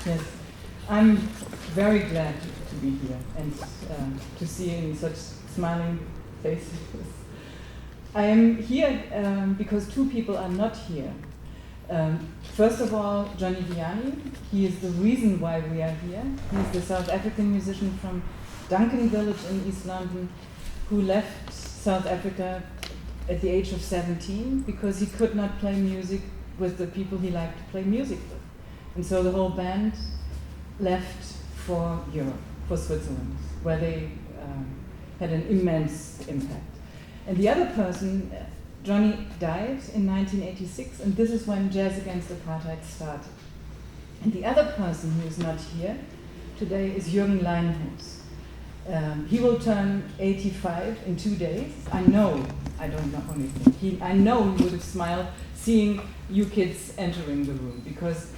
Yes, I'm very glad to be here and to see such smiling faces. I am here because two people are not here. First of all, Johnny Vianney. He is the reason why we are here. He is the South African musician from Duncan Village in East London who left South Africa at the age of 17 because he could not play music with the people he liked to play music with. And so the whole band left for Europe, for Switzerland, where they had an immense impact. And the other person, Johnny, died in 1986, and this is when Jazz Against Apartheid started. And the other person who is not here today is Jürgen Leinhaus. He will turn 85 in 2 days. I know, I don't know anything. I know he would have smiled seeing you kids entering the room, because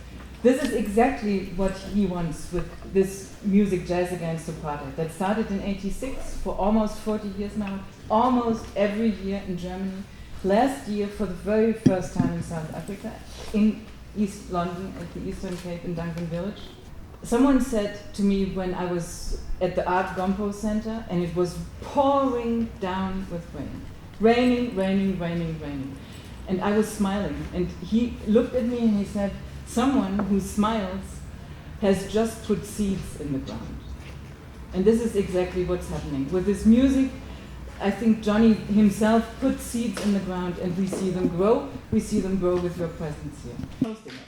this is exactly what he wants with this music, Jazz Against Apartheid, that started in 86 for almost 40 years now, almost every year in Germany. Last year, for the very first time in South Africa, in East London, at the Eastern Cape in Duncan Village. Someone said to me when I was at the Art Gompo Center, and it was pouring down with rain. Raining, raining, raining, raining. And I was smiling, and he looked at me and he said, someone who smiles has just put seeds in the ground. And this is exactly what's happening. With this music, I think Johnny himself put seeds in the ground, and we see them grow. We see them grow with your presence here. Hosting it.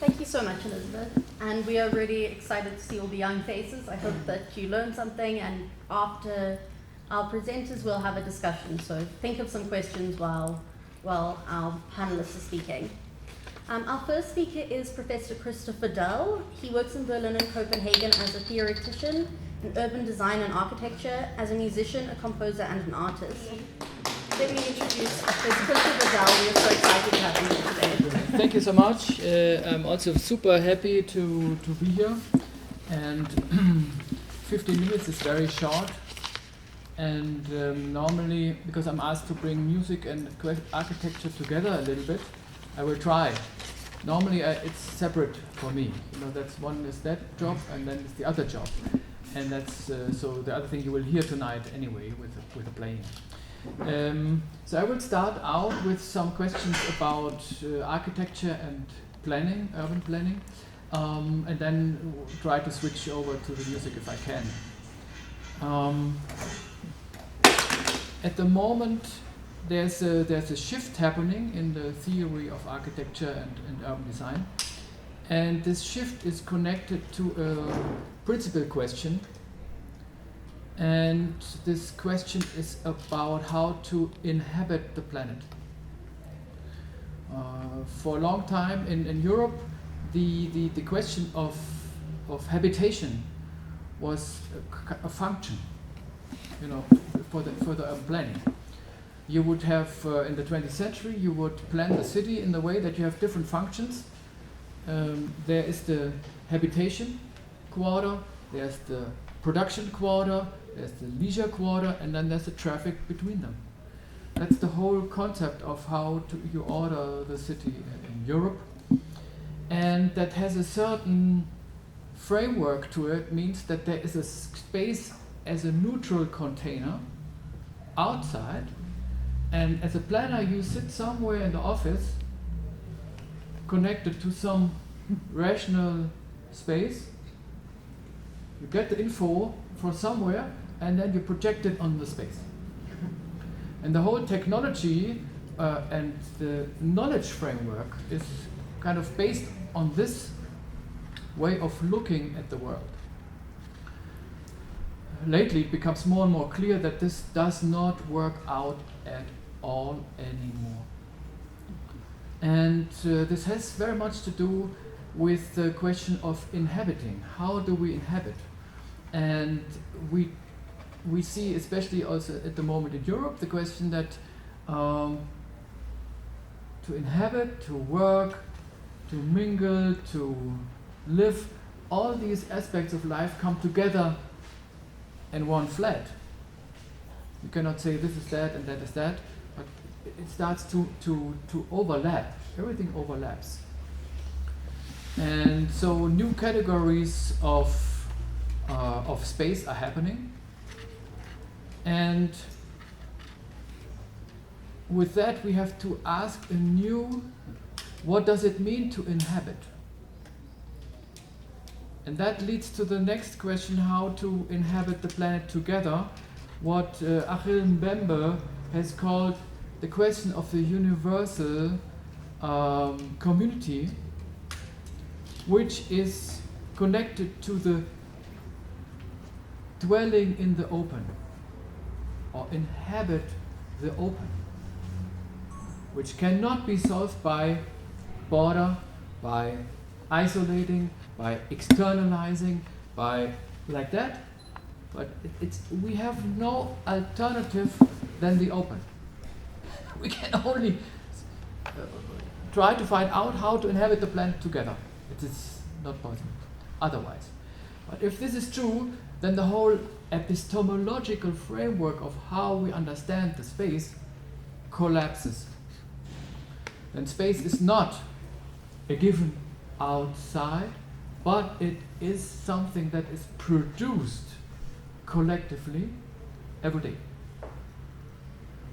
Thank you so much, Elizabeth. And we are really excited to see all the young faces. I hope that you learned something, and after our presenters, we'll have a discussion. So think of some questions while our panelists are speaking. Our first speaker is Professor Christopher Dull. He works in Berlin and Copenhagen as a theoretician in urban design and architecture, as a musician, a composer, and an artist. Let me introduce Professor Christopher Dull. We are so excited to have him here today. Thank you so much. I'm also super happy to be here. And 15 minutes is very short. And normally, because I'm asked to bring music and architecture together a little bit, I will try. Normally, it's separate for me. That's one is that job, and then it's the other job, and that's so the other thing you will hear tonight anyway with the playing. So I will start out with some questions about architecture and planning, urban planning, and then try to switch over to the music if I can. At the moment, there's a shift happening in the theory of architecture and urban design, and this shift is connected to a principal question, and this question is about how to inhabit the planet. For a long time in Europe, the question of habitation was a function, for the urban planning. You would have, in the 20th century, you would plan the city in the way that you have different functions. There is the habitation quarter, there's the production quarter, there's the leisure quarter, and then there's the traffic between them. That's the whole concept of how you order the city in Europe. And that has a certain framework to it, means that there is a space as a neutral container outside. And as a planner, you sit somewhere in the office, connected to some rational space. You get the info from somewhere, and then you project it on the space. And the whole technology and the knowledge framework is kind of based on this way of looking at the world. Lately, it becomes more and more clear that this does not work out at all anymore. And this has very much to do with the question of inhabiting. How do we inhabit? And we see, especially also at the moment in Europe, the question that to inhabit, to work, to mingle, to live, all these aspects of life come together in one flat. You cannot say this is that and that is that, but it starts to overlap. Everything overlaps. And so new categories of space are happening. And with that we have to ask anew, what does it mean to inhabit? And that leads to the next question, how to inhabit the planet together, what Achille Mbembe has called the question of the universal community, which is connected to the dwelling in the open, or inhabit the open, which cannot be solved by border, by isolating, by externalizing, by like that. But we have no alternative than the open. We can only try to find out how to inhabit the planet together. It is not possible otherwise. But if this is true, then the whole epistemological framework of how we understand the space collapses. Then space is not a given outside, but it is something that is produced collectively every day.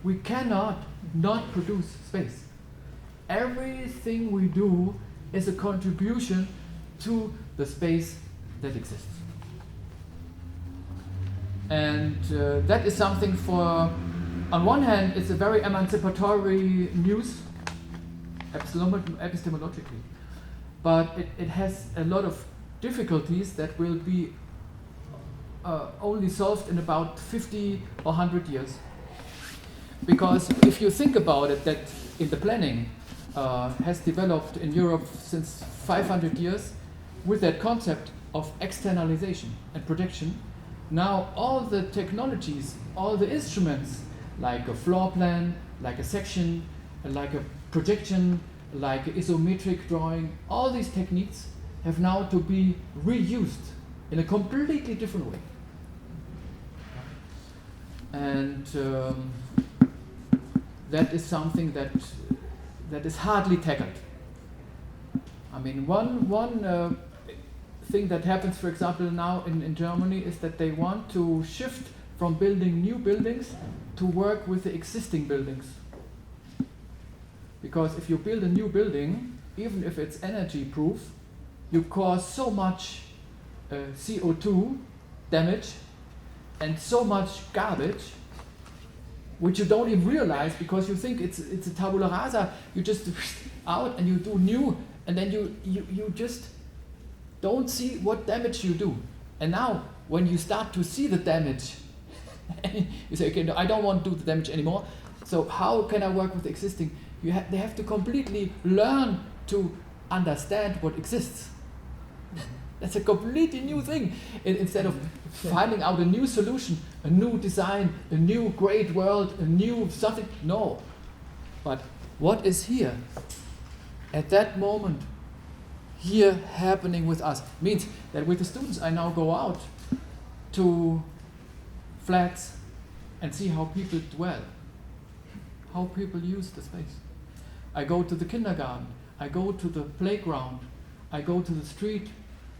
We cannot not produce space. Everything we do is a contribution to the space that exists. And that is something for, on one hand, it's a very emancipatory news, epistemologically, but it has a lot of difficulties that will be only solved in about 50 or 100 years. Because if you think about it, that in the planning has developed in Europe since 500 years with that concept of externalization and projection. Now all the technologies, all the instruments, like a floor plan, like a section, like a projection, like isometric drawing, all these techniques have now to be reused in a completely different way. And that is something that is hardly tackled. I mean, one thing that happens, for example, now in Germany is that they want to shift from building new buildings to work with the existing buildings. Because if you build a new building, even if it's energy proof, you cause so much CO2 damage and so much garbage, which you don't even realize because you think it's a tabula rasa. You just out and you do new, and then you just don't see what damage you do. And now when you start to see the damage, you say, okay, no, I don't want to do the damage anymore. So how can I work with the existing? They have to completely learn to understand what exists. That's a completely new thing. Instead of finding out a new solution, a new design, a new great world, a new something. No. But what is here at that moment, here happening with us, means that with the students I now go out to flats and see how people dwell, how people use the space. I go to the kindergarten, I go to the playground, I go to the street,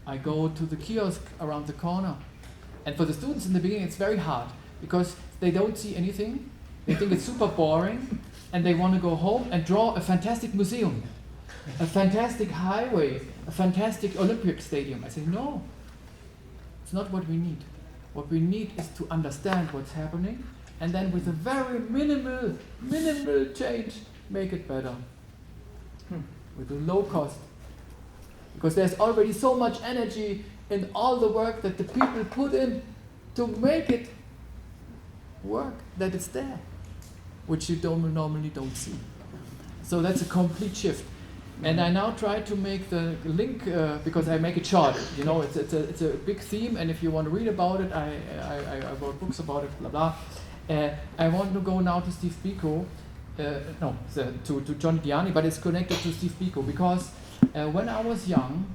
I go to the kiosk around the corner. And for the students in the beginning it's very hard because they don't see anything, they think it's super boring, and they want to go home and draw a fantastic museum, a fantastic highway, a fantastic Olympic stadium. I say, no, it's not what we need. What we need is to understand what's happening, and then with a very minimal change, make it better. With a low cost. Because there's already so much energy in all the work that the people put in to make it work, that it's there, which you normally don't see. So that's a complete shift. And I now try to make the link, because I make it short. You know, it's a big theme, and if you want to read about it, I wrote books about it, blah blah. I want to go now to Steve Biko, to John Diani, but it's connected to Steve Biko because when I was young,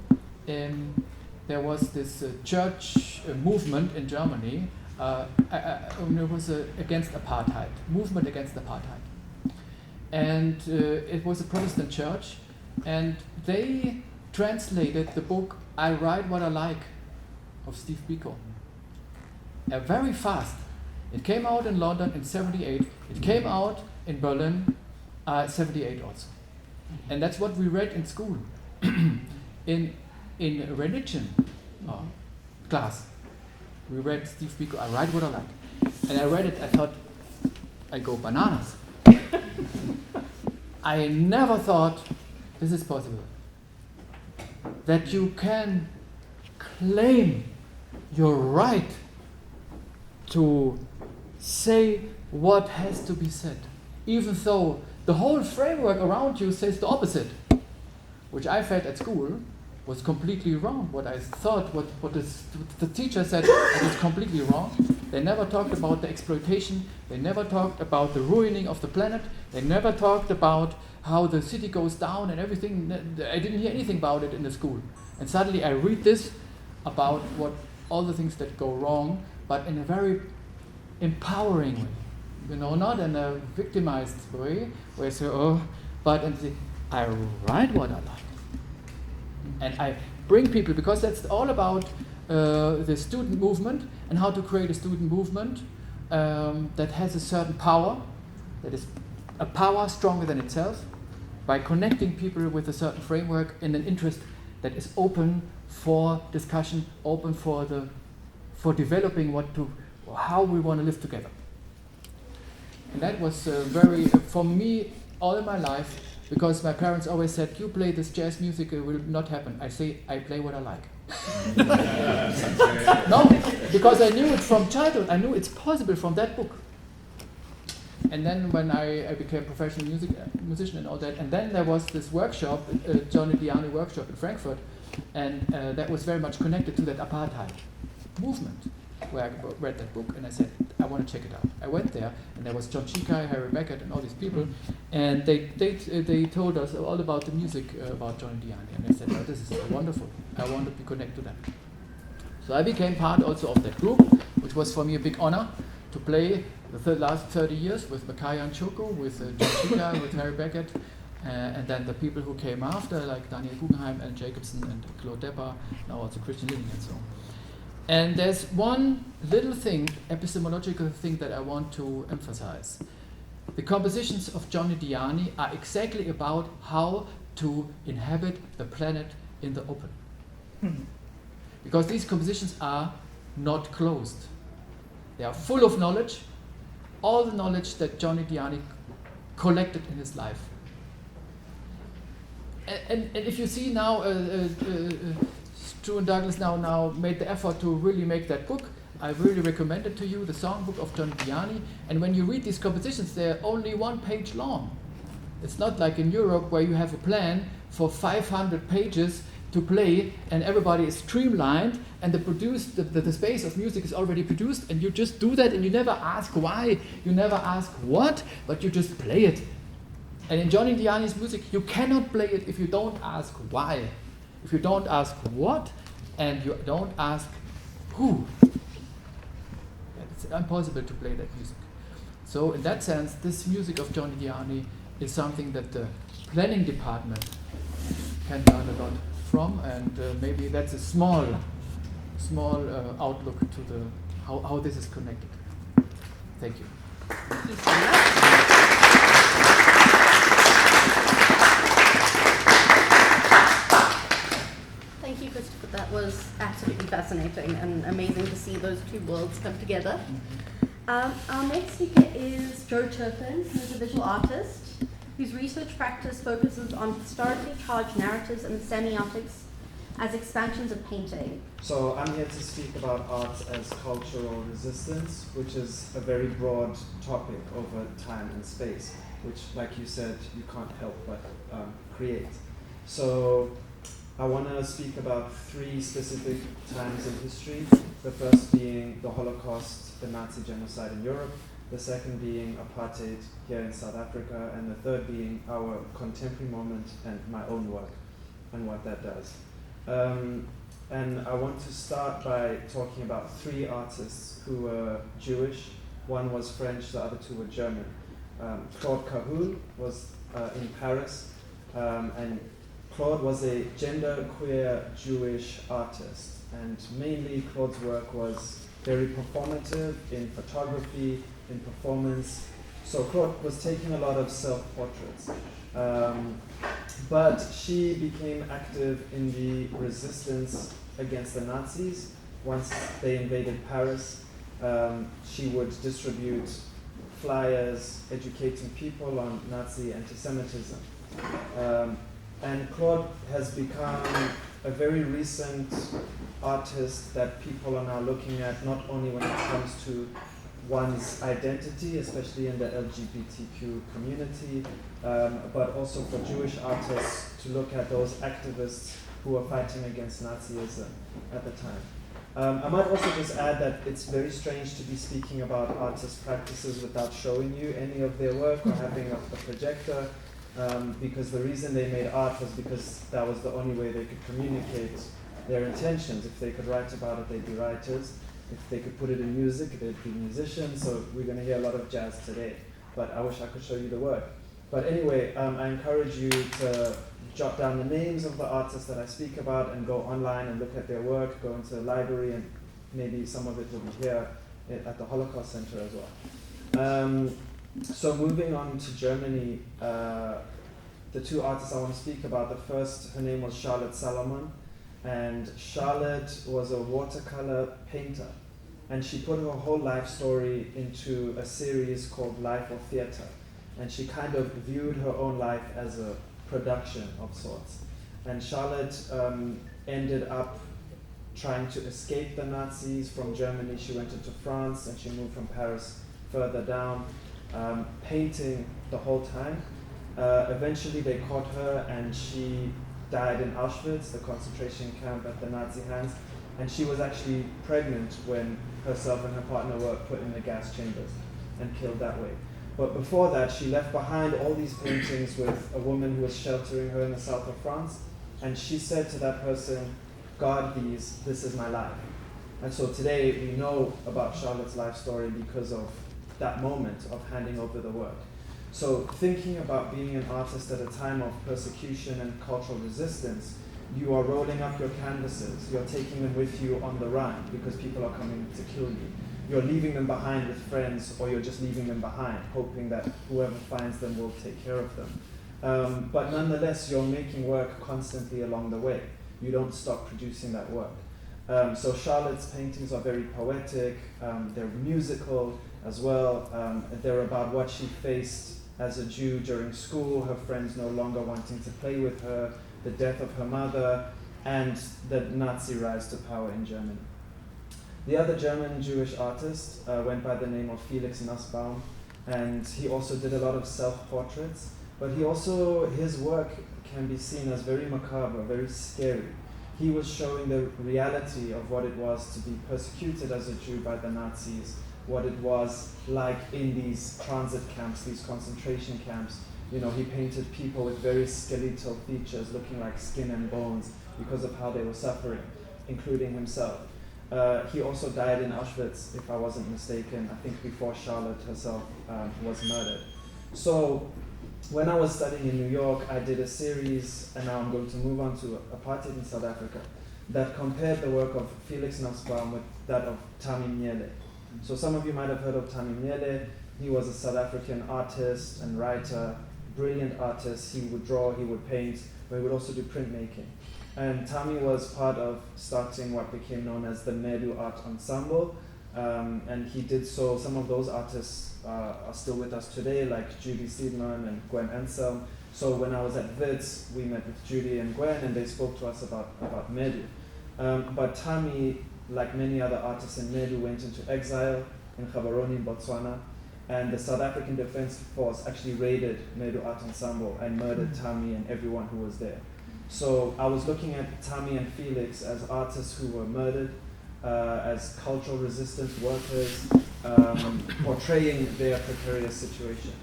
there was this church movement in Germany. It was against apartheid, movement against apartheid. and it was a Protestant church, and they translated the book I Write What I Like of Steve Biko. Very fast. It came out in London in 78. It came out in Berlin 78 also. And that's what we read in school. in religion class, we read Steve Biko, I Write What I Like. And I read it, I thought, I go bananas. I never thought this is possible. That you can claim your right to say what has to be said, even though the whole framework around you says the opposite, which I felt at school was completely wrong. What I thought, what the teacher said was completely wrong. They never talked about the exploitation. They never talked about the ruining of the planet. They never talked about how the city goes down and everything. I didn't hear anything about it in the school. And suddenly I read this about what all the things that go wrong, but in a very empowering way. Not in a victimized way, where I say, but I write what I like. And I bring people, because that's all about the student movement and how to create a student movement that has a certain power, that is a power stronger than itself, by connecting people with a certain framework in an interest that is open for discussion, open for developing how we want to live together. And that was very, for me, all my life, because my parents always said, you play this jazz music, it will not happen. I say, I play what I like. No, because I knew it from childhood. I knew it's possible from that book. And then when I became a professional musician and all that, and then there was this workshop, Johnny Diani workshop in Frankfurt, and that was very much connected to that apartheid movement, where I read that book and I said, I want to check it out. I went there, and there was John Chikai, Harry Beckett, and all these people, and they told us all about the music about Johnny Diani, and I said, oh, this is wonderful. I want to be connected to them. So I became part also of that group, which was for me a big honor to play the last 30 years with Makaya and Choco, with John Chikai, with Harry Beckett, and then the people who came after, like Daniel Guggenheim, Alan Jacobson, and Claude Deppa, now also Christian Living and so on. And there's one little thing, epistemological thing, that I want to emphasize. The compositions of Johnny Diani are exactly about how to inhabit the planet in the open. Because these compositions are not closed. They are full of knowledge, all the knowledge that Johnny Diani collected in his life. And if you see now, Stu and Douglas now made the effort to really make that book. I really recommend it to you, the songbook of Johnny Diani. And when you read these compositions, they're only 1 page long. It's not like in Europe where you have a plan for 500 pages to play and everybody is streamlined and the space of music is already produced, and you just do that and you never ask why, you never ask what, but you just play it. And in Johnny Diani's music, you cannot play it if you don't ask why, if you don't ask what, and you don't ask who. It's impossible to play that music. So in that sense, this music of Johnny Diani is something that the planning department can learn a lot from, and maybe that's a small outlook to how this is connected. Thank you. Thank you so much. Thank you, Christopher. That was absolutely fascinating and amazing to see those two worlds come together. Our next speaker is Joe Turpin, who's a visual artist whose research practice focuses on historically charged narratives and semiotics as expansions of painting. So I'm here to speak about art as cultural resistance, which is a very broad topic over time and space, which, like you said, you can't help but create. So I want to speak about 3 specific times in history, the first being the Holocaust, the Nazi genocide in Europe, the second being apartheid here in South Africa, and the third being our contemporary moment and my own work and what that does. And I want to start by talking about 3 artists who were Jewish. One was French, the other 2 were German. Claude Cahun was in Paris, and Claude was a genderqueer Jewish artist, and mainly Claude's work was very performative in photography, in performance. So Claude was taking a lot of self-portraits. But she became active in the resistance against the Nazis. Once they invaded Paris, she would distribute flyers educating people on Nazi anti-Semitism. And Claude has become a very recent artist that people are now looking at, not only when it comes to one's identity, especially in the LGBTQ community, but also for Jewish artists to look at those activists who were fighting against Nazism at the time. I might also just add that it's very strange to be speaking about artist practices without showing you any of their work or having a projector, because the reason they made art was because that was the only way they could communicate their intentions. If they could write about it, they'd be writers. If they could put it in music, they'd be musicians. So we're going to hear a lot of jazz today. But I wish I could show you the work. But anyway, I encourage you to jot down the names of the artists that I speak about and go online and look at their work, go into the library, and maybe some of it will be here at the Holocaust Center as well. So moving on to Germany, the two artists I want to speak about, the first, her name was Charlotte Salomon, and Charlotte was a watercolor painter, and she put her whole life story into a series called Life or Theater, and she kind of viewed her own life as a production of sorts. And Charlotte ended up trying to escape the Nazis from Germany. She went into France and she moved from Paris further down, painting the whole time. Eventually they caught her and she died in Auschwitz, the concentration camp at the Nazi hands, and she was actually pregnant when herself and her partner were put in the gas chambers and killed that way. But before that, she left behind all these paintings with a woman who was sheltering her in the south of France, and she said to that person, "God, these, this is my life." And so today we know about Charlotte's life story because of that moment of handing over the work. So thinking about being an artist at a time of persecution and cultural resistance, you are rolling up your canvases, you're taking them with you on the run because people are coming to kill you. You're leaving them behind with friends, or you're just leaving them behind, hoping that whoever finds them will take care of them. But nonetheless, you're making work constantly along the way. You don't stop producing that work. So Charlotte's paintings are very poetic, they're musical as well. They're about what she faced as a Jew during school, her friends no longer wanting to play with her, the death of her mother, and the Nazi rise to power in Germany. The other German Jewish artist went by the name of Felix Nussbaum, and he also did a lot of self-portraits, but his work can be seen as very macabre, very scary. He was showing the reality of what it was to be persecuted as a Jew by the Nazis, what it was like in these transit camps, these concentration camps. You know, he painted people with very skeletal features, looking like skin and bones because of how they were suffering, including himself. He also died in Auschwitz, if I wasn't mistaken, I think before Charlotte herself was murdered. So when I was studying in New York, I did a series, and now I'm going to move on to Apartheid in South Africa, that compared the work of Felix Nussbaum with that of Tami Miele. So some of you might have heard of Tami Miele. He was a South African artist and writer, brilliant artist. He would draw, he would paint, but he would also do printmaking. And Tami was part of starting what became known as the Medu Art Ensemble, and he did so. Some of those artists are still with us today, like Judy Seidman and Gwen Ansel. So when I was at WITS, we met with Judy and Gwen, and they spoke to us about Medu. But Tami, like many other artists in Medu, went into exile in Gaborone in Botswana, and the South African Defense Force actually raided Medu Art Ensemble and murdered Tami and everyone who was there. So I was looking at Tami and Felix as artists who were murdered, as cultural resistance workers, portraying their precarious situation.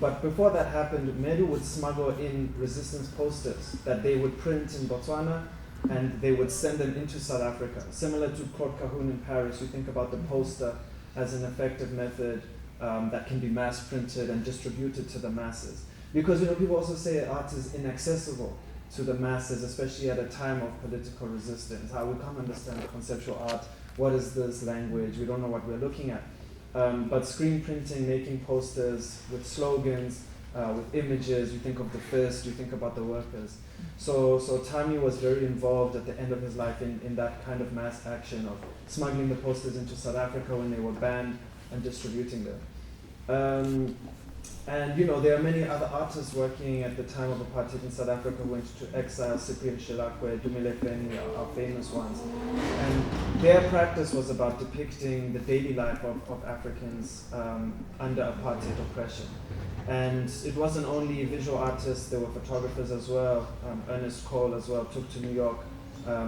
But before that happened, Medu would smuggle in resistance posters that they would print in Botswana, and they would send them into South Africa. Similar to Claude Cahun in Paris, you think about the poster as an effective method that can be mass printed and distributed to the masses. Because people also say art is inaccessible to the masses, especially at a time of political resistance. How we can't understand conceptual art. What is this language? We don't know what we're looking at. But screen printing, making posters with slogans, with images, you think of the fist, you think about the workers. So Tami was very involved at the end of his life in that kind of mass action of smuggling the posters into South Africa when they were banned and distributing them. And there are many other artists working at the time of apartheid in South Africa who went to exile. Cyprian Shilakwe, Dumile Feni are famous ones. And their practice was about depicting the daily life of Africans under apartheid oppression. And it wasn't only visual artists, there were photographers as well. Ernest Cole as well took to New York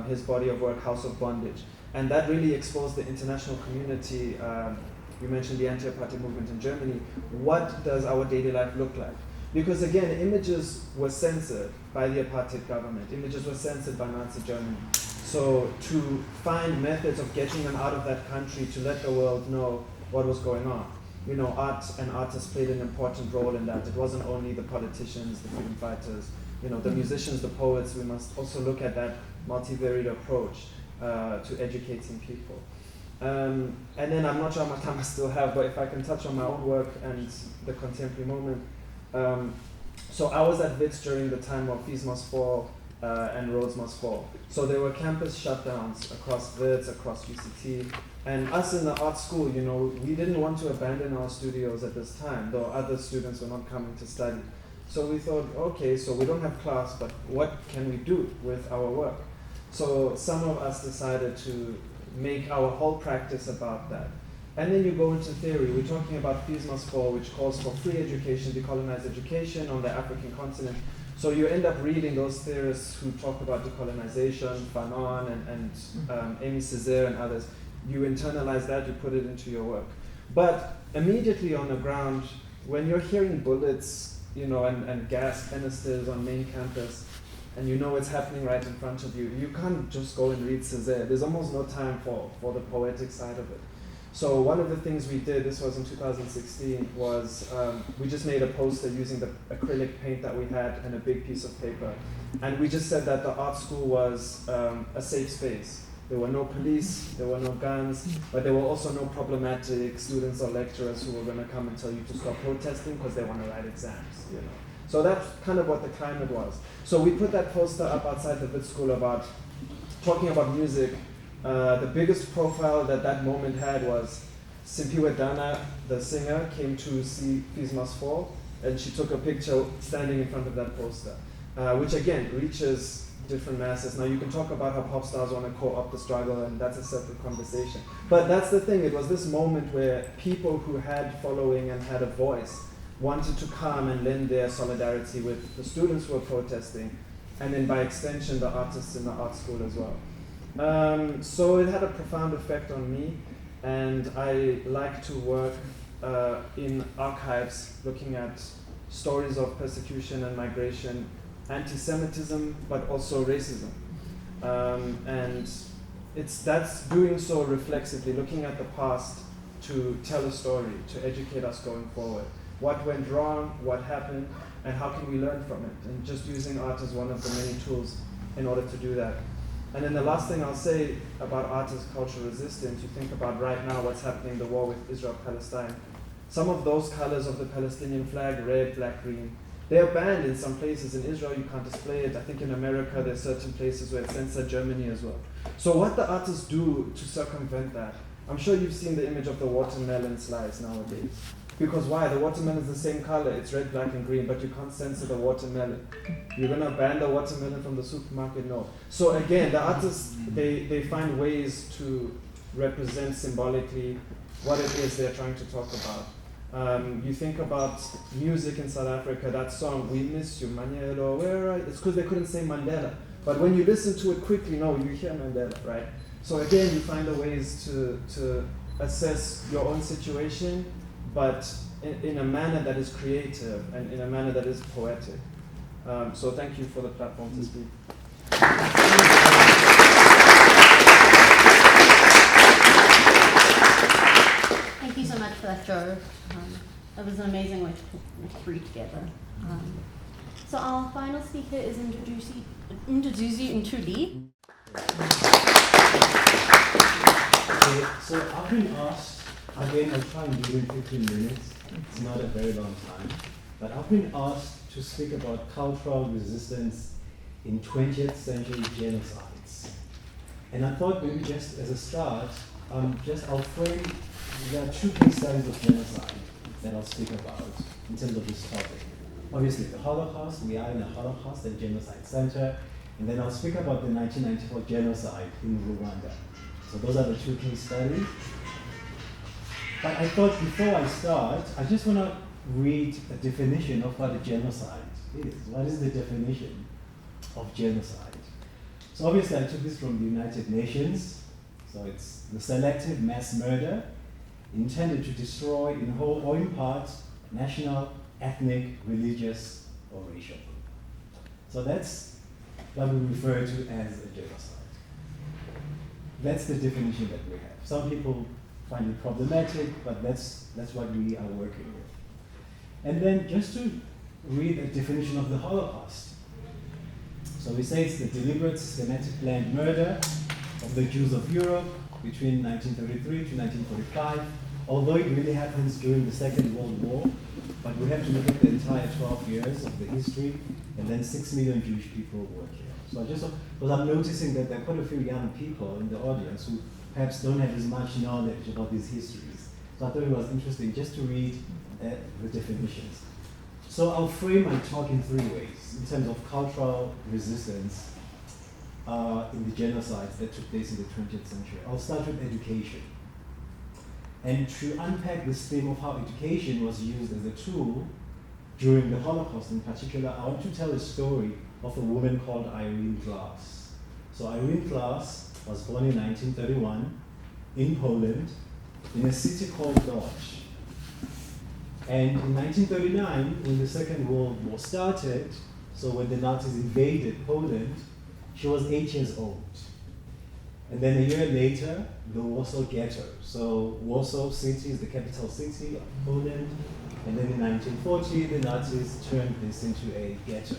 his body of work, House of Bondage. And that really exposed the international community. You mentioned the anti-apartheid movement in Germany. What does our daily life look like? Because again, images were censored by the apartheid government. Images were censored by Nazi Germany. So to find methods of getting them out of that country to let the world know what was going on. Art and artists played an important role in that. It wasn't only the politicians, the freedom fighters, the musicians, the poets. We must also look at that multivariate approach to educating people. And then I'm not sure how much time I still have, but if I can touch on my own work and the contemporary moment. So I was at WITS during the time of Fees Must Fall and Roads Must Fall. So there were campus shutdowns across WITS, across UCT. And us in the art school, we didn't want to abandon our studios at this time, though other students were not coming to study. So we thought, okay, so we don't have class, but what can we do with our work? So some of us decided to make our whole practice about that. And then you go into theory. We're talking about Fees Must Fall, which calls for free education, decolonized education on the African continent. So you end up reading those theorists who talk about decolonization, Fanon and Amy Césaire and others. You internalize that, you put it into your work. But immediately on the ground, when you're hearing bullets, and gas canisters on main campus, and it's happening right in front of you, you can't just go and read Césaire. There's almost no time for the poetic side of it. So one of the things we did, this was in 2016, was we just made a poster using the acrylic paint that we had and a big piece of paper. And we just said that the art school was a safe space. There were no police, there were no guns, but there were also no problematic students or lecturers who were going to come and tell you to stop protesting because they want to write exams. So that's kind of what the climate was. So we put that poster up outside the WITS school about talking about music. The biggest profile that moment had was Simpiwe Dana, the singer, came to see Fees Must Fall, and she took a picture standing in front of that poster, which again reaches different masses. Now you can talk about how pop stars want to co-opt the struggle, and that's a separate conversation. But that's the thing, it was this moment where people who had following and had a voice wanted to come and lend their solidarity with the students who were protesting, and then by extension the artists in the art school as well. So it had a profound effect on me, and I like to work in archives looking at stories of persecution and migration, anti-Semitism, but also racism. And that's doing so reflexively, looking at the past to tell a story, to educate us going forward. What went wrong, what happened, and how can we learn from it? And just using art as one of the many tools in order to do that. And then the last thing I'll say about art as cultural resistance, you think about right now what's happening in the war with Israel-Palestine. Some of those colors of the Palestinian flag, red, black, green, they are banned in some places. In Israel, you can't display it. I think in America, there's certain places where it's censored, Germany as well. So what the artists do to circumvent that, I'm sure you've seen the image of the watermelon slice nowadays. Because why? The watermelon is the same color. It's red, black, and green, but you can't censor the watermelon. You're going to ban the watermelon from the supermarket? No. So again, the artists, they find ways to represent symbolically what it is they're trying to talk about. You think about music in South Africa, that song, We Miss You, Manielo, where are you? It's because they couldn't say Mandela. But when you listen to it quickly, no, you hear Mandela, right? So again, you find the ways to assess your own situation, but in a manner that is creative and in a manner that is poetic. So thank you for the platform to speak. Thank you so much for that, Joe. That was an amazing way to put the three together. So our final speaker is Nduduzi Ntuli. Okay, so I've been asked, again I'll try and do it in 15 minutes, it's not a very long time, but I've been asked to speak about cultural resistance in 20th century genocides. And I thought maybe just as a start, I'll frame, there are two case studies of genocide that I'll speak about in terms of this topic. Obviously the Holocaust, we are in a Holocaust and Genocide Center, and then I'll speak about the 1994 genocide in Rwanda. So those are the two case studies. But I thought before I start, I just want to read a definition of what a genocide is. What is the definition of genocide? So obviously I took this from the United Nations. So it's the selective mass murder intended to destroy in whole or in part national, ethnic, religious, or racial group. So that's what we refer to as a genocide. That's the definition that we have. Some people find it problematic, but that's what we are working with. And then just to read a definition of the Holocaust. So we say it's the deliberate, systematic, planned murder of the Jews of Europe between 1933 to 1945, although it really happens during the Second World War, but we have to look at the entire 12 years of the history, and then 6 million Jewish people were killed. So because I'm noticing that there are quite a few young people in the audience who perhaps don't have as much knowledge about these histories. So I thought it was interesting just to read the definitions. So I'll frame my talk in three ways in terms of cultural resistance in the genocides that took place in the 20th century. I'll start with education. And to unpack this theme of how education was used as a tool during the Holocaust in particular, I want to tell a story of a woman called Irene Glass. So Irene Glass was born in 1931 in Poland in a city called Lodz. And in 1939, when the Second World War started, so when the Nazis invaded Poland, she was 8 years old. And then a year later, the Warsaw Ghetto. So Warsaw City is the capital city of Poland. And then in 1940, the Nazis turned this into a ghetto.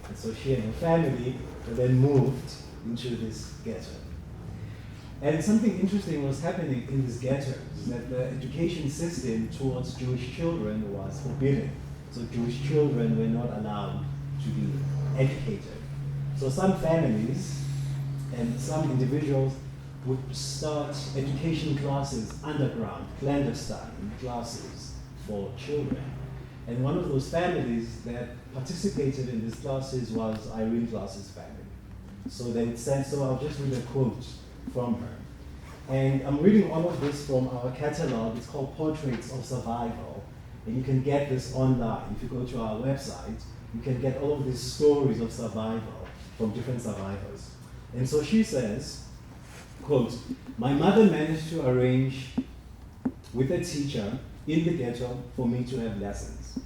And so she and her family were then moved into this ghetto. And something interesting was happening in this ghetto, is that the education system towards Jewish children was forbidden. So Jewish children were not allowed to be educated. So some families and some individuals would start education classes underground, clandestine classes for children. And one of those families that participated in these classes was Irene Glass's family. So they would send, so I'll just read a quote from her. And I'm reading all of this from our catalog. It's called Portraits of Survival. And you can get this online. If you go to our website, you can get all of these stories of survival from different survivors. And so she says, quote, "My mother managed to arrange with a teacher in the ghetto for me to have lessons.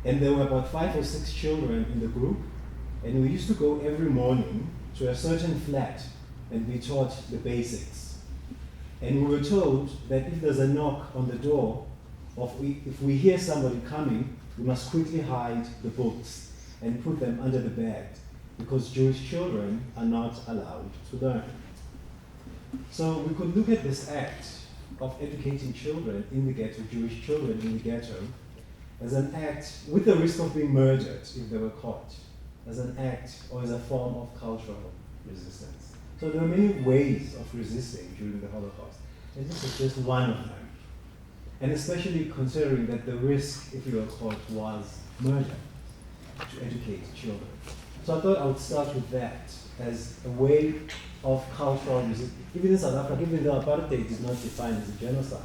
And there were about 5 or 6 children in the group, and we used to go every morning to a certain flat and be taught the basics. And we were told that if there's a knock on the door, or if we hear somebody coming, we must quickly hide the books and put them under the bed, because Jewish children are not allowed to learn." So we could look at this act of educating children in the ghetto, Jewish children in the ghetto, as an act with the risk of being murdered if they were caught, as an act or as a form of cultural resistance. So there are many ways of resisting during the Holocaust, and this is just one of them. And especially considering that the risk, if you were caught, was murder to educate children. So I thought I would start with that as a way of cultural resistance. Even in South Africa, even though apartheid is not defined as a genocide,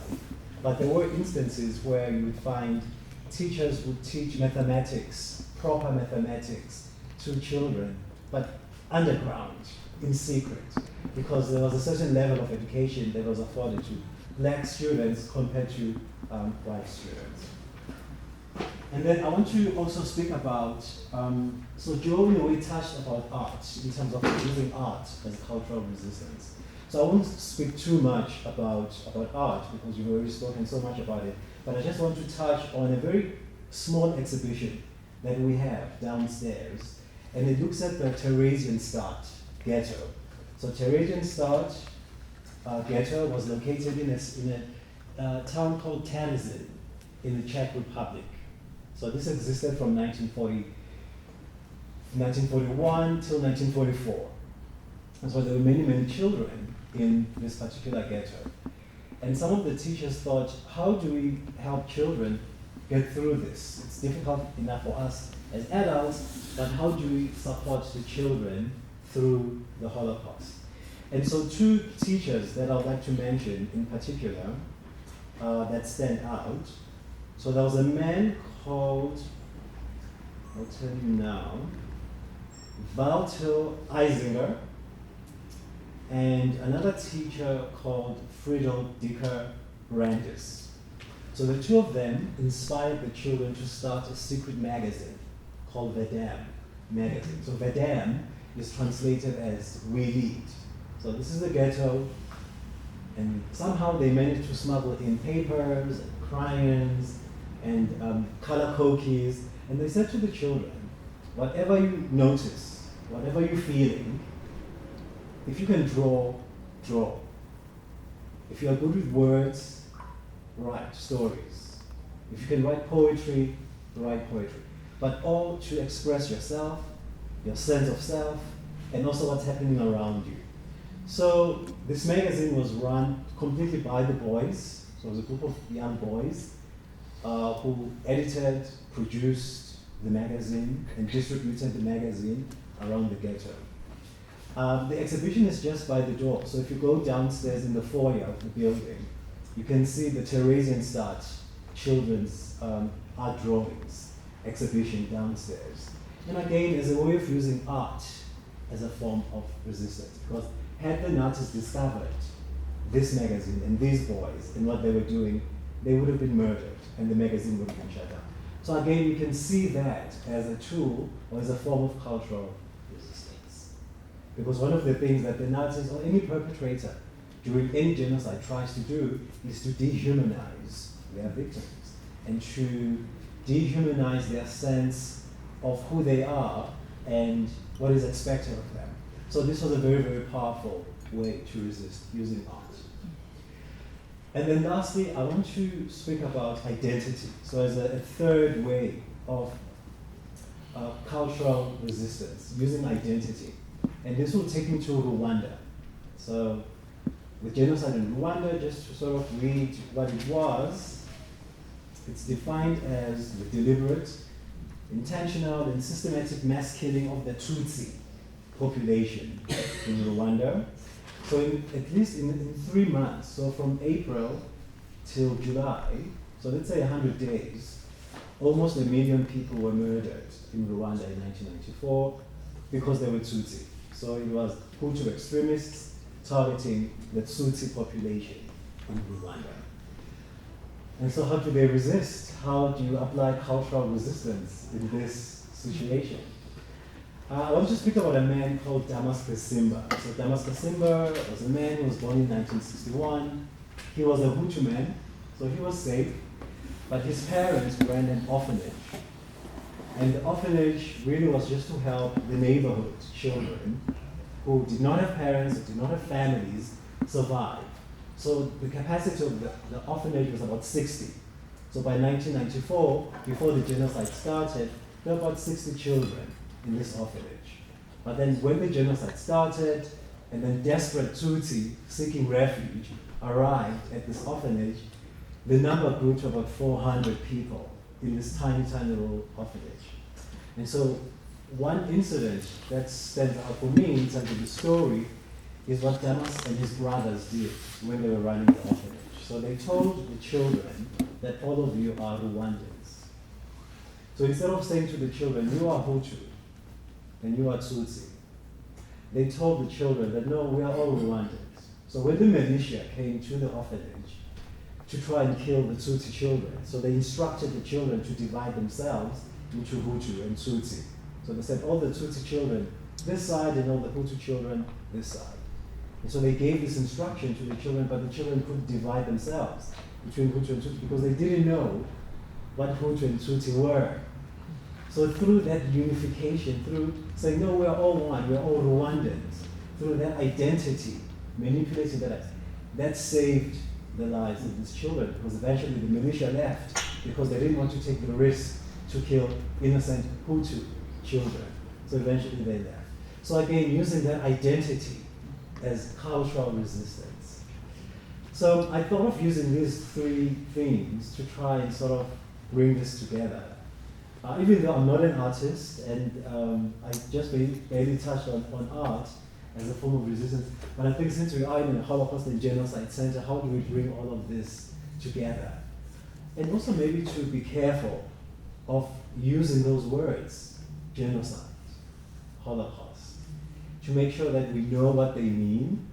but there were instances where you would find teachers would teach mathematics, proper mathematics, to children, but underground, in secret, because there was a certain level of education that was afforded to black students compared to white students. And then I want to also speak about, so Joe in a way touched about art in terms of using art as cultural resistance. So I won't speak too much about art because you've already spoken so much about it, but I just want to touch on a very small exhibition that we have downstairs, and it looks at the Theresienstadt ghetto. So Theresienstadt ghetto was located in a town called Exile in the Czech Republic. So this existed from 1941 till 1944. And so there were many, many children in this particular ghetto. And some of the teachers thought, how do we help children get through this? It's difficult enough for us as adults, but how do we support the children through the Holocaust? And so two teachers that I would like to mention in particular that stand out. So there was a man called, I'll tell you now, Walter Eisinger, and another teacher called Friedel Dicker Brandis. So the two of them inspired the children to start a secret magazine called Vedam magazine. So Vedam is translated as We Lead. So this is the ghetto, and somehow they managed to smuggle in papers and crayons and color cookies, and they said to the children, whatever you notice, whatever you're feeling, if you can draw, draw. If you are good with words, write stories. If you can write poetry, write poetry. But all to express yourself, your sense of self, and also what's happening around you. So this magazine was run completely by the boys. So it was a group of young boys who edited, produced the magazine, and distributed the magazine around the ghetto. The exhibition is just by the door. So if you go downstairs in the foyer of the building, you can see the Theresienstadt children's art drawings exhibition downstairs. And again, as a way of using art as a form of resistance, because had the Nazis discovered this magazine and these boys and what they were doing, they would have been murdered and the magazine would have been shut down. So again, you can see that as a tool or as a form of cultural resistance. Because one of the things that the Nazis or any perpetrator during any genocide tries to do is to dehumanize their victims and to dehumanize their sense of who they are and what is expected of them. So this was a very, very powerful way to resist using art. And then lastly, I want to speak about identity. So as a third way of cultural resistance, using identity. And this will take me to Rwanda. So the genocide in Rwanda, just to sort of read what it was, it's defined as the deliberate, intentional, and systematic mass killing of the Tutsi population in Rwanda. So at least in 3 months, so from April till July, so let's say 100 days, almost 1 million people were murdered in Rwanda in 1994 because they were Tutsi. So it was Hutu extremists targeting the Tutsi population in Rwanda. And so how do they resist? How do you apply cultural resistance in this situation? I want to speak about a man called Damas Kasimba. So Damas Kasimba was a man who was born in 1961. He was a Hutu man, so he was safe, but his parents ran an orphanage. And the orphanage really was just to help the neighborhood children who did not have parents, who did not have families, survive. So the capacity of the orphanage was about 60. So by 1994, before the genocide started, there were about 60 children in this orphanage. But then when the genocide started, and then desperate Tutsi seeking refuge arrived at this orphanage, the number grew to about 400 people in this tiny, tiny little orphanage. And so one incident that stands out for me in terms of the story is what Damas and his brothers did when they were running the orphanage. So they told the children that all of you are Rwandans. So instead of saying to the children, you are Hutu, and you are Tutsi, they told the children that no, we are all Rwandans. So when the militia came to the orphanage to try and kill the Tutsi children, so they instructed the children to divide themselves into Hutu and Tutsi. So they said all the Tutsi children this side and all the Hutu children this side. And so they gave this instruction to the children, but the children couldn't divide themselves between Hutu and Tutsi because they didn't know what Hutu and Tutsi were. So through that unification, through saying, no, we're all one, we're all Rwandans, through that identity, manipulating that saved the lives of these children, because eventually the militia left because they didn't want to take the risk to kill innocent Hutu children. So eventually they left. So again, using that identity as cultural resistance. So I thought of using these three themes to try and sort of bring this together. Even though I'm not an artist, and I just barely touched on art as a form of resistance, but I think since we are in a Holocaust and Genocide Center, how do we bring all of this together? And also maybe to be careful of using those words, genocide, Holocaust, to make sure that we know what they mean,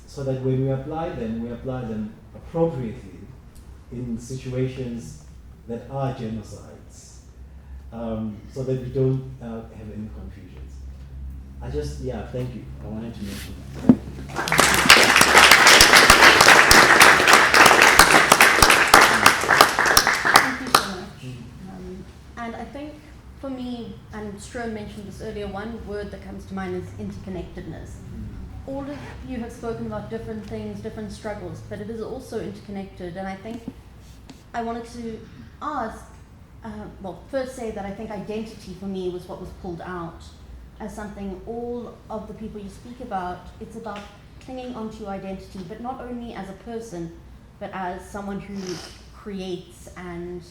so that when we apply them appropriately in situations that are genocides, so that we don't have any confusions. Thank you. I wanted to mention that. Thank you so much. And I think for me, and Stroh mentioned this earlier, one word that comes to mind is interconnectedness. All of you have spoken about different things, different struggles, but it is also interconnected. And I think I wanted to ask, first say that I think identity for me was what was pulled out as something all of the people you speak about, it's about clinging onto identity, but not only as a person, but as someone who creates and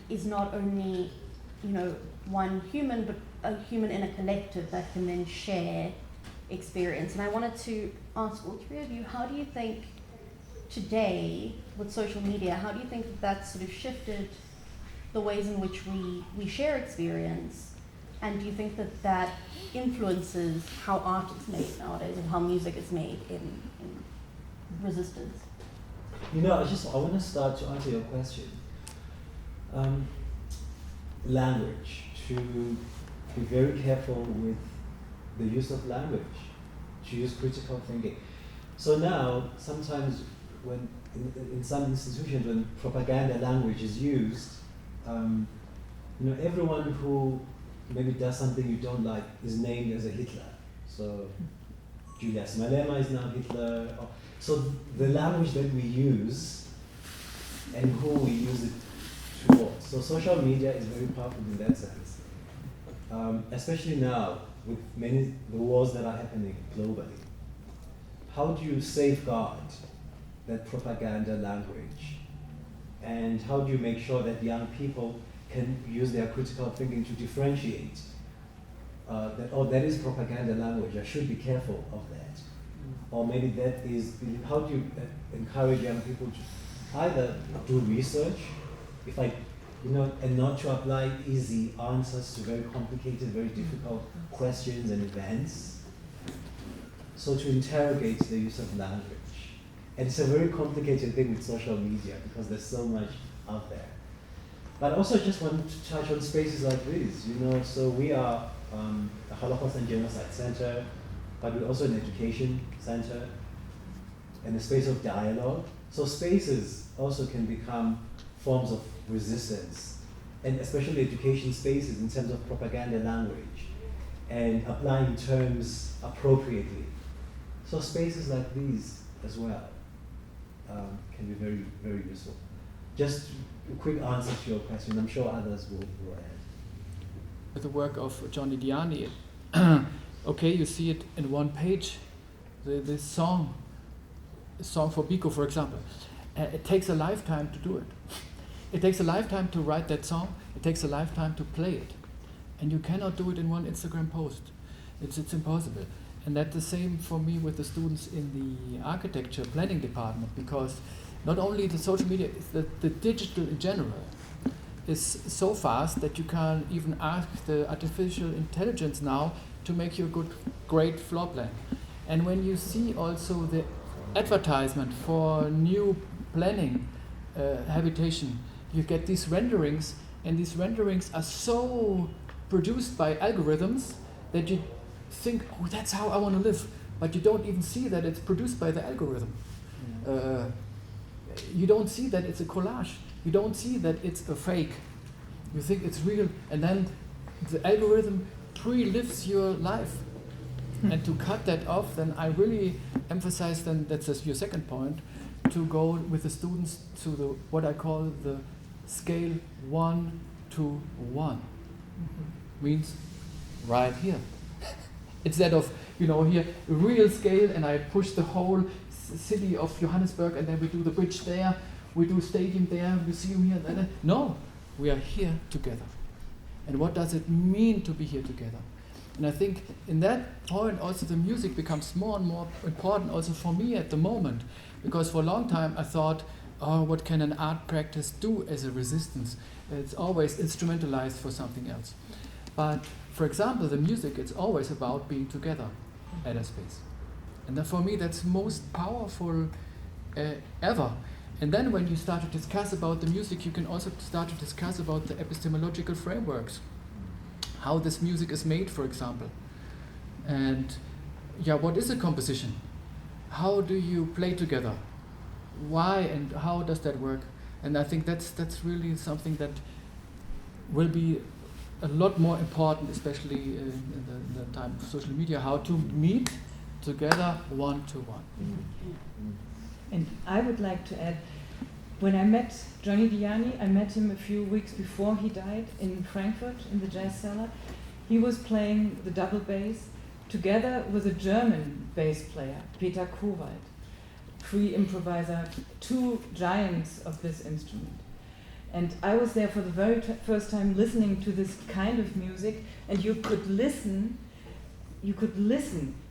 is not only, one human, but a human in a collective that can then share experience. And I wanted to ask all three of you, how do you think today, with social media, how do you think that sort of shifted the ways in which we share experience? And do you think that influences how art is made nowadays and how music is made in resistance? I want to start to answer your question. Language, to be very careful with the use of language, to use critical thinking. So now, sometimes when in some institutions, when propaganda language is used, everyone who maybe does something you don't like is named as a Hitler. So Julius Malema is now Hitler. So the language that we use and who we use it towards. So social media is very powerful in that sense. Especially now with the wars that are happening globally. How do you safeguard that propaganda language? And how do you make sure that young people can use their critical thinking to differentiate that is propaganda language, I should be careful of that. Or maybe that is, how do you encourage young people to either do research, and not to apply easy answers to very complicated, very difficult questions and events. So to interrogate the use of language. And it's a very complicated thing with social media because there's so much out there. But also just want to touch on spaces like this, so we are a Holocaust and Genocide Center, but we're also an education center and a space of dialogue. So spaces also can become forms of resistance, and especially education spaces in terms of propaganda language and applying terms appropriately. So spaces like these as well can be very, very useful. Just a quick answer to your question. I'm sure others will add. The work of Johnny Diani, okay, you see it in one page. This song for Biko, for example, it takes a lifetime to do it. It takes a lifetime to write that song. It takes a lifetime to play it. And you cannot do it in one Instagram post. It's impossible. And that's the same for me with the students in the architecture planning department, because not only the social media, the digital in general is so fast that you can even ask the artificial intelligence now to make you a great floor plan. And when you see also the advertisement for new planning habitation, you get these renderings, and these renderings are so produced by algorithms that you think, oh, that's how I want to live. but you don't even see that it's produced by the algorithm. You don't see that it's a collage. You don't see that it's a fake. You think it's real, and then the algorithm pre-lives your life. And to cut that off, then I really emphasize, then that's just your second point, to go with the students to the what I call the scale 1 to 1. Means right here. Instead of, here, real scale, and I push the whole city of Johannesburg, and then we do the bridge there, we do stadium there, museum here, and then. No, we are here together. And what does it mean to be here together? And I think in that point also the music becomes more and more important also for me at the moment, because for a long time I thought, oh, what can an art practice do as a resistance? It's always instrumentalized for something else. But for example, the music, it's always about being together at a space. And then for me that's most powerful ever. And then when you start to discuss about the music, you can also start to discuss about the epistemological frameworks. How this music is made, for example. And what is a composition? How do you play together? Why and how does that work? And I think that's really something that will be a lot more important, especially in the time of social media, how to meet together 1 to 1. And I would like to add, when I met Johnny Diani, I met him a few weeks before he died in Frankfurt in the Jazz Cellar. He was playing the double bass together with a German bass player, Peter Kowald, free improviser, 2 giants of this instrument. And I was there for the very first time listening to this kind of music, and you could listen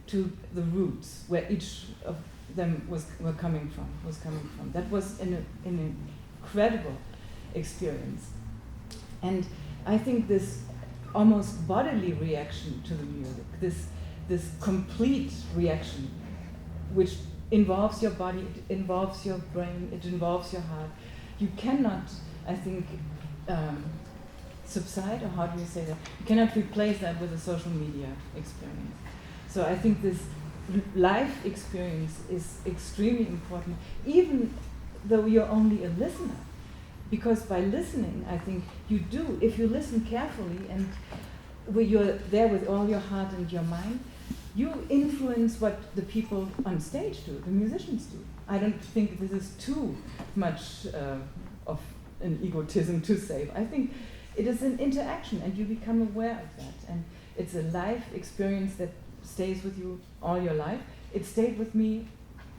to the roots where each of them was coming from. That was an incredible experience. And I think this almost bodily reaction to the music, this complete reaction, which involves your body, it involves your brain, it involves your heart. You cannot, I think, subside, or how do you say that? You cannot replace that with a social media experience. So I think this life experience is extremely important, even though you're only a listener. Because by listening, I think you do, if you listen carefully and you're there with all your heart and your mind, you influence what the people on stage do, the musicians do. I don't think this is too much of an egotism to say. I think it is an interaction, and you become aware of that. And it's a life experience that stays with you all your life. It stayed with me.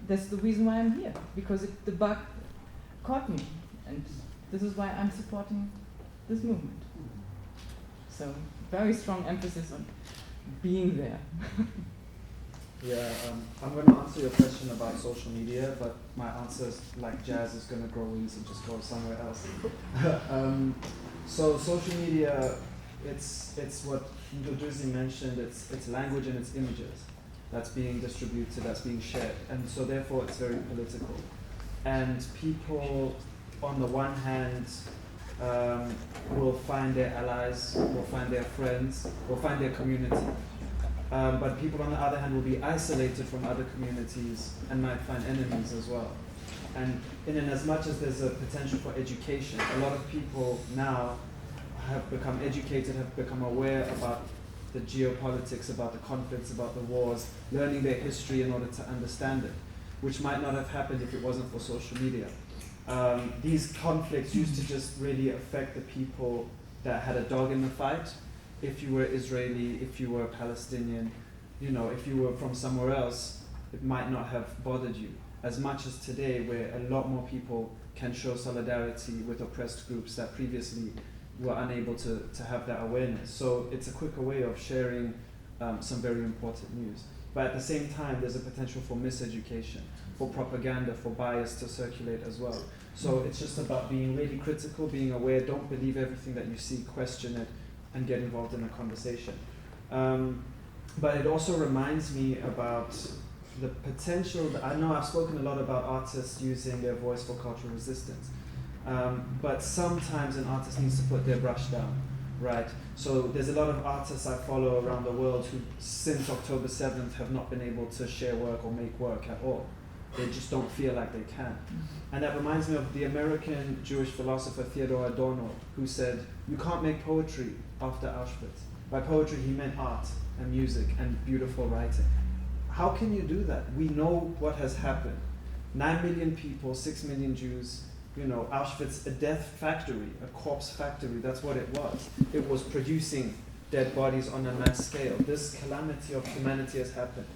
That's the reason why I'm here, because the bug caught me, and this is why I'm supporting this movement. So very strong emphasis on being there. I'm going to answer your question about social media, but my answer is like jazz is going to grow wings and just go somewhere else. So social media, it's what Nduduzi mentioned, it's language and it's images that's being distributed, that's being shared, and so therefore it's very political. And people, on the one hand, will find their allies, will find their friends, will find their community. But people, on the other hand, will be isolated from other communities and might find enemies as well. And in as much as there's a potential for education, a lot of people now have become educated, have become aware about the geopolitics, about the conflicts, about the wars, learning their history in order to understand it, which might not have happened if it wasn't for social media. These conflicts used to just really affect the people that had a dog in the fight. If you were Israeli, if you were Palestinian, if you were from somewhere else, it might not have bothered you. As much as today, where a lot more people can show solidarity with oppressed groups that previously were unable to have that awareness. So it's a quicker way of sharing some very important news. But at the same time, there's a potential for miseducation, for propaganda, for bias to circulate as well. So it's just about being really critical, being aware, don't believe everything that you see, question it, and get involved in a conversation. But it also reminds me about the potential, I know I've spoken a lot about artists using their voice for cultural resistance, but sometimes an artist needs to put their brush down. right? So there's a lot of artists I follow around the world who, since October 7th, have not been able to share work or make work at all. They just don't feel like they can. And that reminds me of the American Jewish philosopher Theodor Adorno, who said, you can't make poetry after Auschwitz. By poetry, he meant art and music and beautiful writing. How can you do that? We know what has happened. 9 million people, 6 million Jews, you know, Auschwitz, a death factory, a corpse factory, that's what it was. It was producing dead bodies on a mass scale. This calamity of humanity has happened.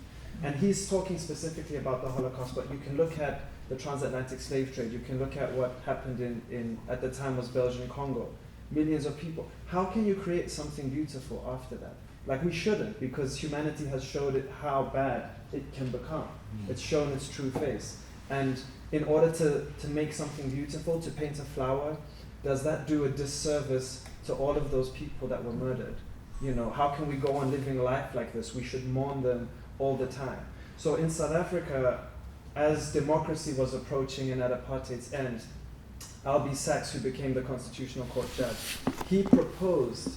And he's talking specifically about the Holocaust, but you can look at the transatlantic slave trade, you can look at what happened in at the time was Belgian Congo. Millions of people. How can you create something beautiful after that? Like, we shouldn't, because humanity has showed it how bad it can become. It's shown its true face. And in order to make something beautiful, to paint a flower, does that do a disservice to all of those people that were murdered? You know, how can we go on living life like this? We should mourn them all the time. So in South Africa, as democracy was approaching and at apartheid's end, Albie Sachs, who became the Constitutional Court judge, he proposed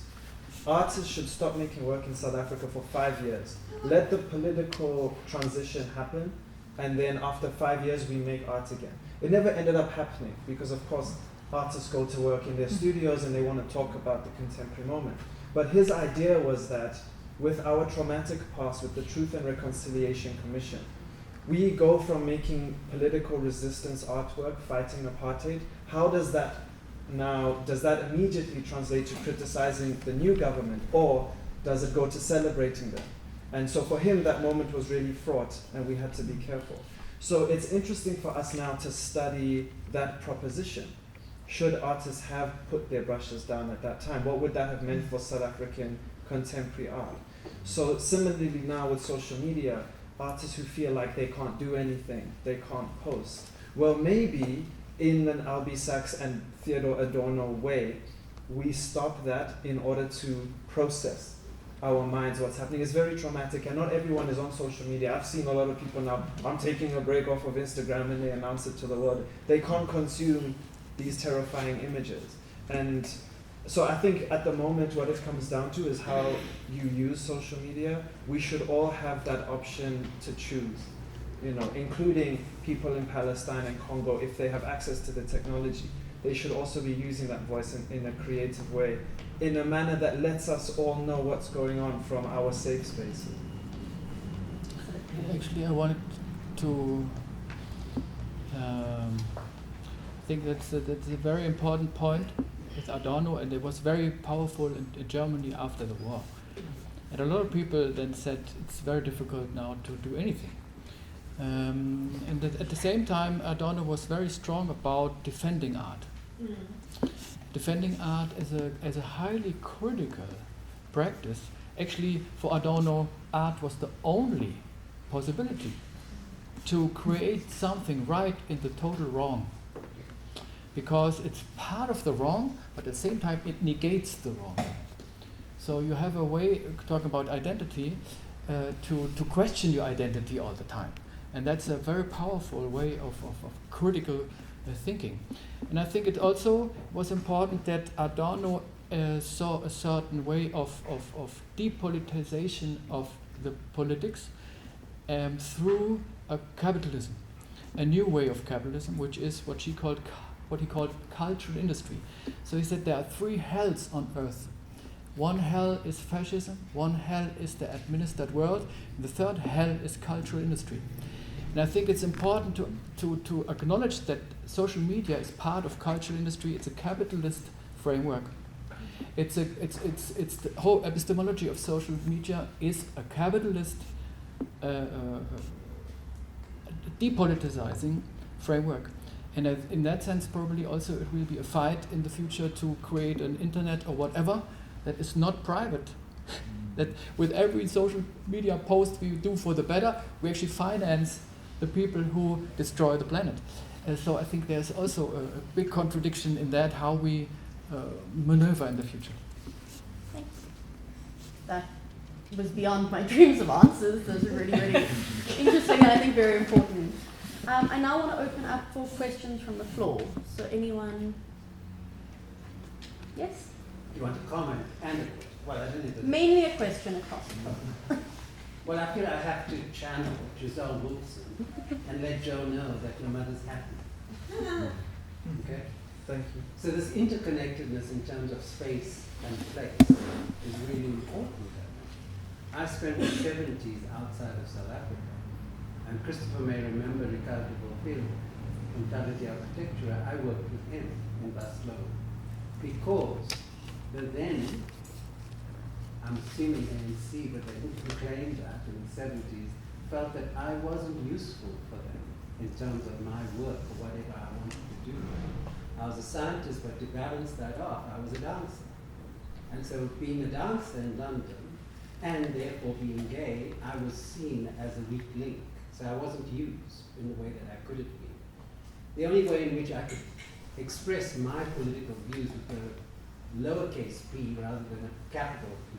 artists should stop making work in South Africa for 5 years. Let the political transition happen, and then after 5 years we make art again. It never ended up happening because, of course, artists go to work in their studios and they want to talk about the contemporary moment. But his idea was that with our traumatic past, with the Truth and Reconciliation Commission, we go from making political resistance artwork, fighting apartheid. How does that immediately translate to criticizing the new government, or does it go to celebrating them? And so for him, that moment was really fraught, and we had to be careful. So it's interesting for us now to study that proposition. Should artists have put their brushes down at that time? What would that have meant for South African contemporary art? So similarly now with social media, artists who feel like they can't do anything, they can't post. Well, maybe in an Albie Sachs and Theodor Adorno way, we stop that in order to process our minds what's happening. It's very traumatic, and not everyone is on social media. I've seen a lot of people now, I'm taking a break off of Instagram, and they announce it to the world. They can't consume these terrifying images. And so I think at the moment what it comes down to is how you use social media. We should all have that option to choose, you know, including people in Palestine and Congo. If they have access to the technology, they should also be using that voice in a creative way, in a manner that lets us all know what's going on from our safe spaces. Actually, I wanted to think that's a very important point with Adorno, and it was very powerful in Germany after the war. And a lot of people then said it's very difficult now to do anything. And at the same time, Adorno was very strong about defending art. Defending art as a highly critical practice. Actually, for Adorno, art was the only possibility to create something right in the total wrong. Because it's part of the wrong, but at the same time it negates the wrong. So you have a way, talking about identity, to question your identity all the time. And that's a very powerful way of critical thinking. And I think it also was important that Adorno saw a certain way of depoliticization of the politics through a capitalism, a new way of capitalism, which is what he called cultural industry. So he said there are 3 hells on earth. One hell is fascism, one hell is the administered world, and the third hell is cultural industry. And I think it's important to acknowledge that social media is part of cultural industry. It's a capitalist framework. It's the whole epistemology of social media is a capitalist depoliticizing framework. And in that sense, probably also it will be a fight in the future to create an internet or whatever that is not private. That with every social media post we do for the better, we actually finance the people who destroy the planet. So I think there's also a big contradiction in that, how we maneuver in the future. Thanks. That was beyond my dreams of answers. Those are really, really interesting and I think very important. I now want to open up for questions from the floor. So anyone? Yes? You want to comment and well, I don't need to. Mainly a question, if possible. Well, I feel I have to channel Giselle Wilson and let Joe know that your mother's happy. Okay? Thank you. So this interconnectedness in terms of space and place is really important. I spent the 70s outside of South Africa, and Christopher may remember Ricardo Bofill from Target Architecture. I worked with him in Barcelona because the then, I'm assuming ANC, but they didn't proclaim that in the 70s, felt that I wasn't useful for them in terms of my work or whatever I wanted to do. I was a scientist, but to balance that off, I was a dancer. And so being a dancer in London, and therefore being gay, I was seen as a weak link. So I wasn't used in the way that I could have been. The only way in which I could express my political views with a lowercase p rather than a capital P,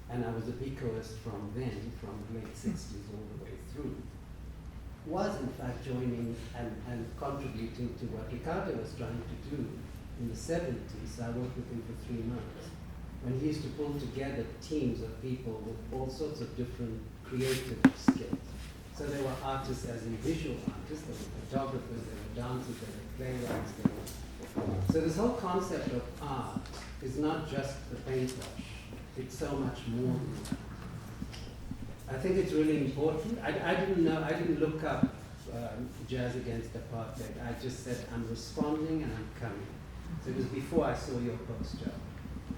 and I was a Bikoist from then, from the late 60s all the way through, was in fact joining and contributing to what Ricardo was trying to do in the 70s. I worked with him for 3 months, when he used to pull together teams of people with all sorts of different creative skills. So there were artists as in visual artists, there were photographers, there were dancers, there were playwrights, so this whole concept of art is not just the paintbrush, it's so much more than that. I think it's really important. I didn't know, I didn't look up Jazz Against Apartheid. I just said, I'm responding and I'm coming. So it was before I saw your post, Joe.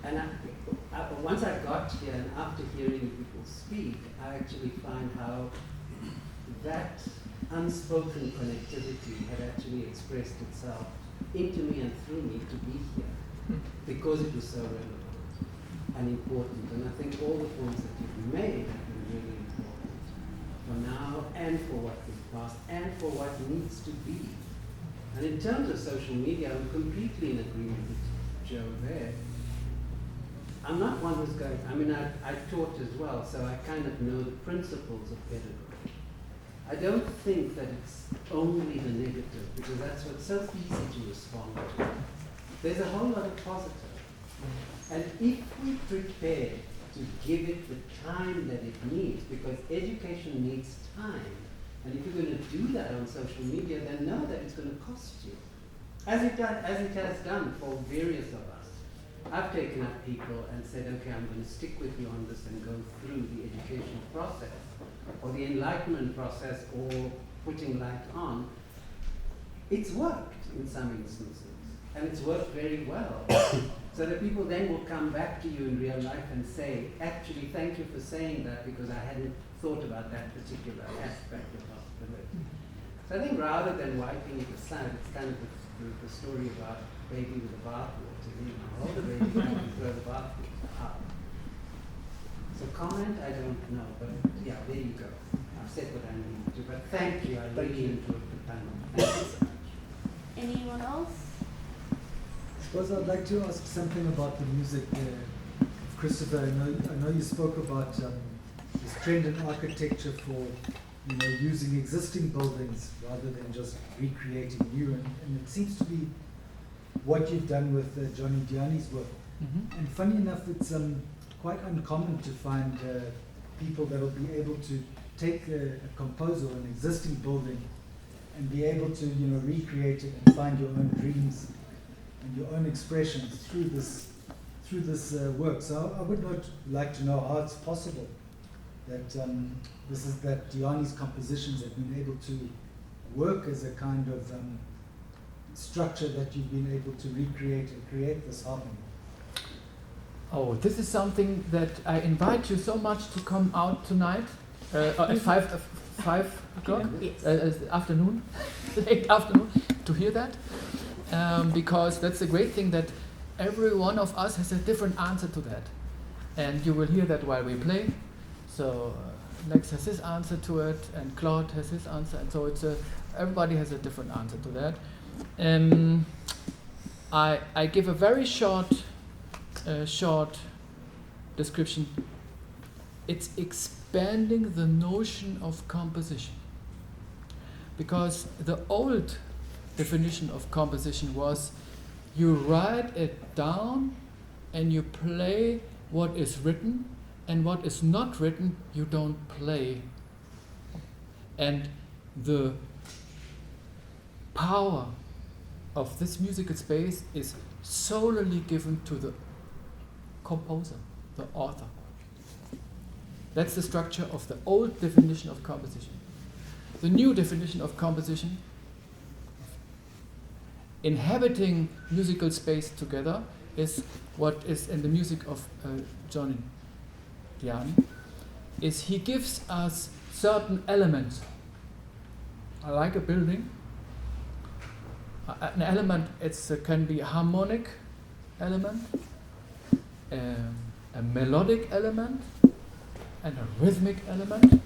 And once I got here and after hearing people speak, I actually find how that unspoken connectivity had actually expressed itself into me and through me to be here because it was so relevant and important. And I think all the points that you've made have been really important for now and for what is past and for what needs to be. And in terms of social media, I'm completely in agreement with Joe there. I'm not one who's going, I mean, I taught as well, so I kind of know the principles of pedagogy. I don't think that it's only the negative, because that's what's so easy to respond to. There's a whole lot of positive. And if we prepare to give it the time that it needs, because education needs time, and if you're going to do that on social media, then know that it's going to cost you. As it has done for various of us. I've taken up people and said, okay, I'm going to stick with you on this and go through the education process, or the enlightenment process, or putting light on. It's worked in some instances, and it's worked very well. So that people then will come back to you in real life and say, actually, thank you for saying that, because I hadn't thought about that particular aspect of possibility. So I think rather than wiping it aside, it's kind of the story about baby with the bathwater. You know, hold the baby back and throw the bathwater out. So comment, I don't know, but yeah, there you go. I've said what I need to, but thank you. I really enjoyed the panel. Thank you so much. Anyone else? I suppose I'd like to ask something about the music, Christopher. I know you spoke about this trend in architecture for using existing buildings rather than just recreating new, and it seems to be what you've done with Johnny Diani's work. Mm-hmm. And funny enough, it's quite uncommon to find people that will be able to take a composer, an existing building, and be able to recreate it and find your own dreams and your own expressions through this work. So I would like to know how it's possible that that Diani's compositions have been able to work as a kind of structure that you've been able to recreate and create this harmony. Oh, this is something that I invite you so much to come out tonight at 5 o'clock, Yes. Afternoon, late afternoon, to hear that. Because that's a great thing, that every one of us has a different answer to that. And you will hear that while we play. So Lex has his answer to it, and Claude has his answer, and so everybody has a different answer to that. I give a very short description. It's expanding the notion of composition, because the old definition of composition was you write it down and you play what is written, and what is not written you don't play. And the power of this musical space is solely given to the composer, the author. That's the structure of the old definition of composition. The new definition of composition, inhabiting musical space together, is what is in the music of John Diane, is he gives us certain elements. I like a building. An element, can be a harmonic element, a melodic element, and a rhythmic element.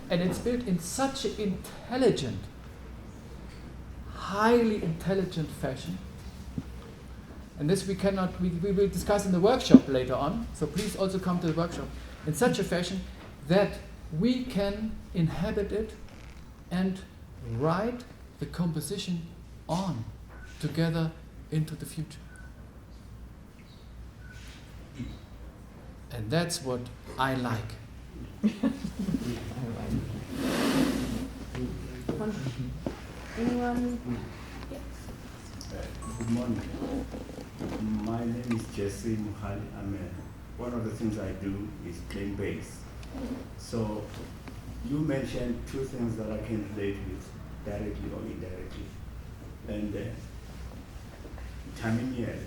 And it's built in such an intelligent, highly intelligent fashion. And this we will discuss in the workshop later on, so please also come to the workshop, in such a fashion that we can inhabit it and write the composition on together into the future. And that's what I like. Anyone? Good morning. My name is Jesse Muhali. One of the things I do is playing bass. So you mentioned two things that I can relate with, directly or indirectly. And Tamimiel.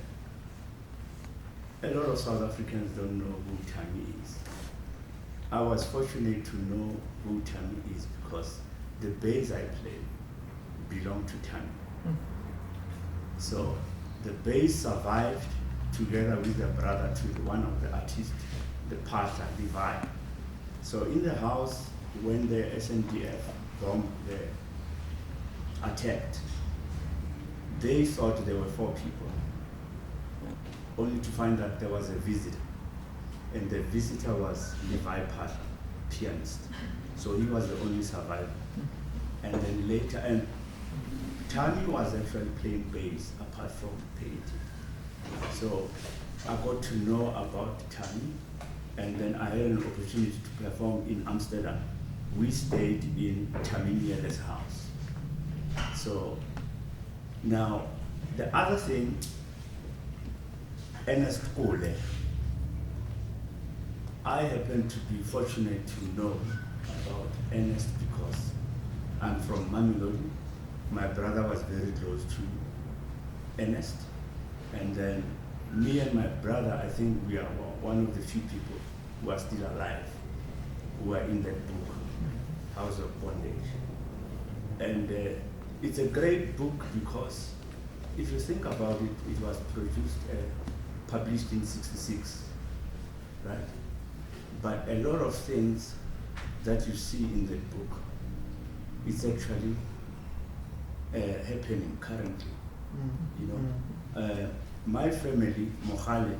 A lot of South Africans don't know who Tami is. I was fortunate to know who Tami is because the bass I play belonged to Tami. So the bass survived together with the brother to one of the artists, the pastor, Levi. So in the house, when the SNDF bombed the attacked, they thought there were 4 people, only to find that there was a visitor. And the visitor was Levi Pasha, pianist. So he was the only survivor. And then later, and Tami was actually playing bass apart from painting. So I got to know about Tami, and then I had an opportunity to perform in Amsterdam. We stayed in Tami Miele's house. So now, the other thing, Ernest Kole, I happen to be fortunate to know about Ernest because I'm from Mamelodi. My brother was very close to Ernest. And then me and my brother, I think we are one of the few people who are still alive, who are in that book, House of Bondage. And it's a great book because if you think about it, it was produced, published in '66, right? But a lot of things that you see in the book, it's actually happening currently. You know, my family, Mohale,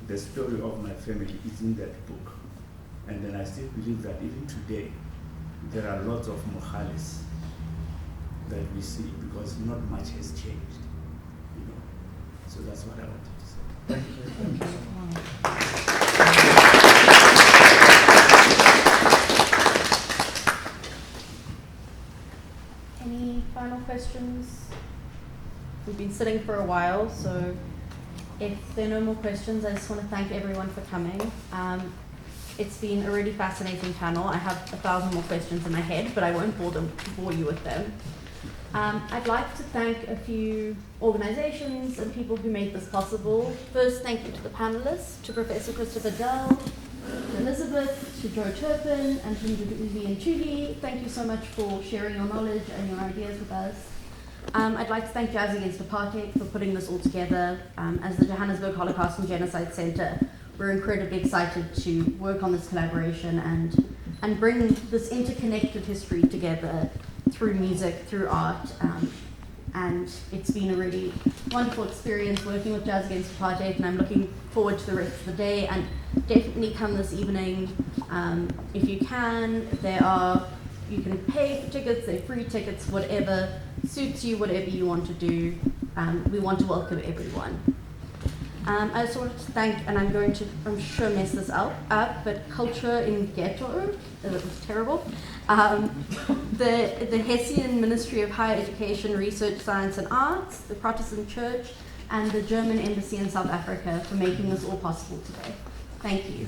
the story of my family is in that book. And then I still believe that even today, there are lots of Mohales that we see because not much has changed. You know, so that's what I wanted to say. Thank you. Thank you so much. Any final questions? We've been sitting for a while, so if there are no more questions, I just want to thank everyone for coming. It's been a really fascinating panel. I have 1,000 more questions in my head, but I won't bore you with them. I'd like to thank a few organizations and people who made this possible. First, thank you to the panelists, to Professor Christopher Dell, to Elizabeth, to Joe Turpin, and to Vivian Chugi. Thank you so much for sharing your knowledge and your ideas with us. I'd like to thank Jazz Against Apartheid for putting this all together. As the Johannesburg Holocaust and Genocide Center, we're incredibly excited to work on this collaboration and bring this interconnected history together through music, through art. And it's been a really wonderful experience working with Jazz Against Apartheid, and I'm looking forward to the rest of the day. And definitely come this evening if you can. You can pay for tickets, they're free tickets, whatever suits you, whatever you want to do. We want to welcome everyone. I also wanted to thank, and I'm sure mess this up, but Culture in Ghetto, it was terrible. The Hessian Ministry of Higher Education, Research, Science and Arts, the Protestant Church, and the German Embassy in South Africa for making this all possible today. Thank you.